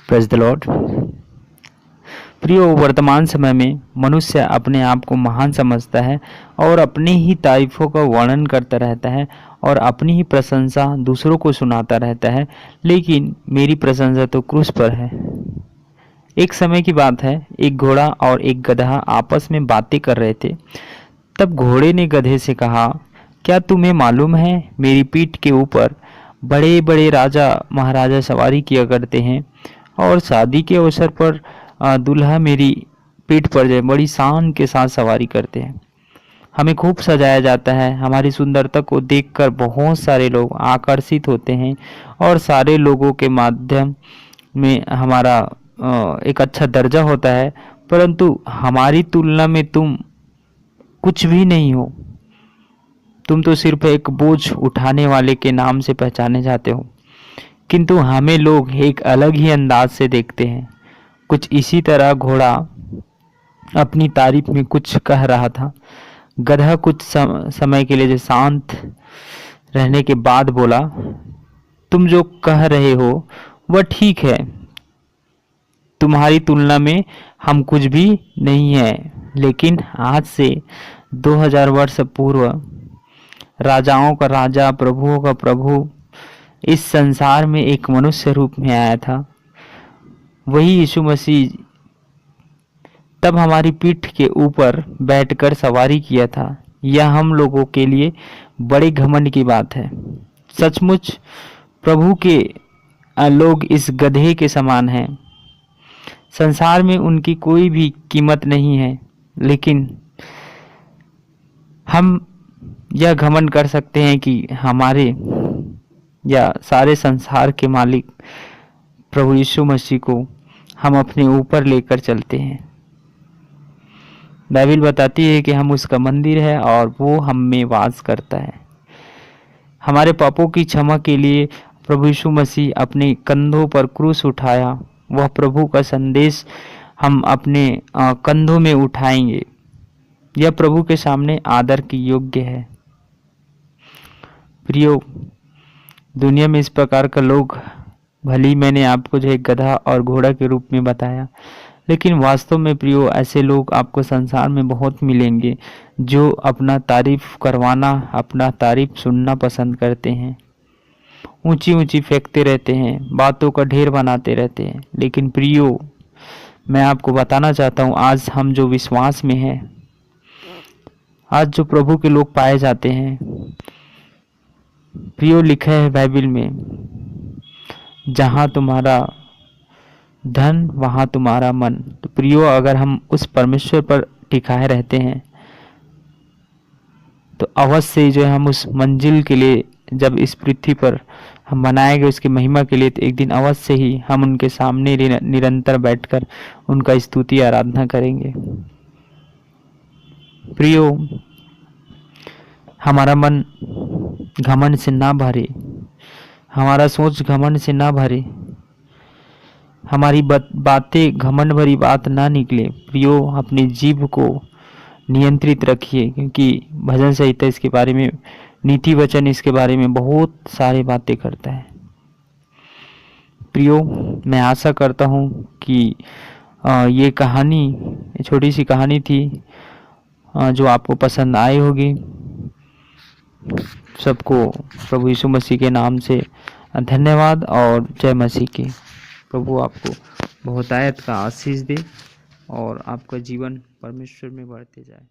Praise the Lord. प्रियो, वर्तमान समय में मनुष्य अपने आप को महान समझता है और अपनी ही तारीफों का वर्णन करता रहता है और अपनी ही प्रशंसा दूसरों को सुनाता रहता है, लेकिन मेरी प्रशंसा तो क्रूस पर है। एक समय की बात है, एक घोड़ा और एक गधा आपस में बातें कर रहे थे। तब घोड़े ने गधे से कहा, क्या तुम्हें मालूम है मेरी पीठ के ऊपर बड़े बड़े राजा महाराजा सवारी किया करते हैं और शादी के अवसर पर दूल्हा मेरी पीठ पर जो बड़ी शान के साथ सवारी करते हैं। हमें खूब सजाया जाता है, हमारी सुंदरता को देखकर बहुत सारे लोग आकर्षित होते हैं और सारे लोगों के माध्यम में हमारा एक अच्छा दर्जा होता है, परंतु हमारी तुलना में तुम कुछ भी नहीं हो। तुम तो सिर्फ एक बोझ उठाने वाले के नाम से पहचाने जाते हो, किंतु हमें लोग एक अलग ही अंदाज से देखते हैं। कुछ इसी तरह घोड़ा अपनी तारीफ में कुछ कह रहा था। गधा कुछ समय के लिए जो शांत रहने के बाद बोला, तुम जो कह रहे हो वह ठीक है, तुम्हारी तुलना में हम कुछ भी नहीं है, लेकिन आज से 2000 वर्ष पूर्व राजाओं का राजा, प्रभुओं का प्रभु इस संसार में एक मनुष्य रूप में आया था, वही यीशु मसीह। तब हमारी पीठ के ऊपर बैठकर सवारी किया था। यह हम लोगों के लिए बड़े घमंड की बात है। सचमुच प्रभु के लोग इस गधे के समान हैं। संसार में उनकी कोई भी कीमत नहीं है, लेकिन हम यह घमंड कर सकते हैं कि हमारे या सारे संसार के मालिक प्रभु यीशु मसीह को हम अपने ऊपर लेकर चलते हैं। बाइबल बताती है कि हम उसका मंदिर है और वो हम में वास करता है। हमारे पापों की क्षमा के लिए प्रभु यीशु मसीह अपने कंधों पर क्रूस उठाया। वह प्रभु का संदेश हम अपने कंधों में उठाएंगे। यह प्रभु के सामने आदर की योग्य है। प्रियो, दुनिया में इस प्रकार का लोग, भली मैंने आपको जो एक गधा और घोड़ा के रूप में बताया, लेकिन वास्तव में प्रियो ऐसे लोग आपको संसार में बहुत मिलेंगे जो अपना तारीफ करवाना, अपना तारीफ सुनना पसंद करते हैं। ऊंची ऊंची फेंकते रहते हैं, बातों का ढेर बनाते रहते हैं। लेकिन प्रियो, मैं आपको बताना चाहता हूँ, आज हम जो विश्वास में हैं, आज जो प्रभु के लोग पाए जाते हैं, प्रियो लिखा है बाइबल में, जहाँ तुम्हारा धन वहाँ तुम्हारा मन। तो प्रियो, अगर हम उस परमेश्वर पर टिकाए रहते हैं तो अवश्य जो है हम उस मंजिल के लिए, जब इस पृथ्वी पर हम बनाए गए उसकी महिमा के लिए, तो एक दिन अवश्य ही हम उनके सामने निरंतर बैठकर उनका स्तुति आराधना करेंगे। प्रियो, हमारा मन घमंड से ना भरे, हमारा सोच घमंड से ना भरे, हमारी बातें घमंड भरी बात ना निकले। प्रियो, अपनी जीभ को नियंत्रित रखिए, क्योंकि भजन संहिता इसके बारे में, नीति वचन इसके बारे में बहुत सारी बातें करता है। प्रियो, मैं आशा करता हूँ कि ये कहानी, छोटी सी कहानी थी, जो आपको पसंद आई होगी। सबको प्रभु यीशु मसीह के नाम से धन्यवाद और जय मसीह की। प्रभु आपको बहुतायत का आशीष दे और आपका जीवन परमेश्वर में बढ़ते जाए।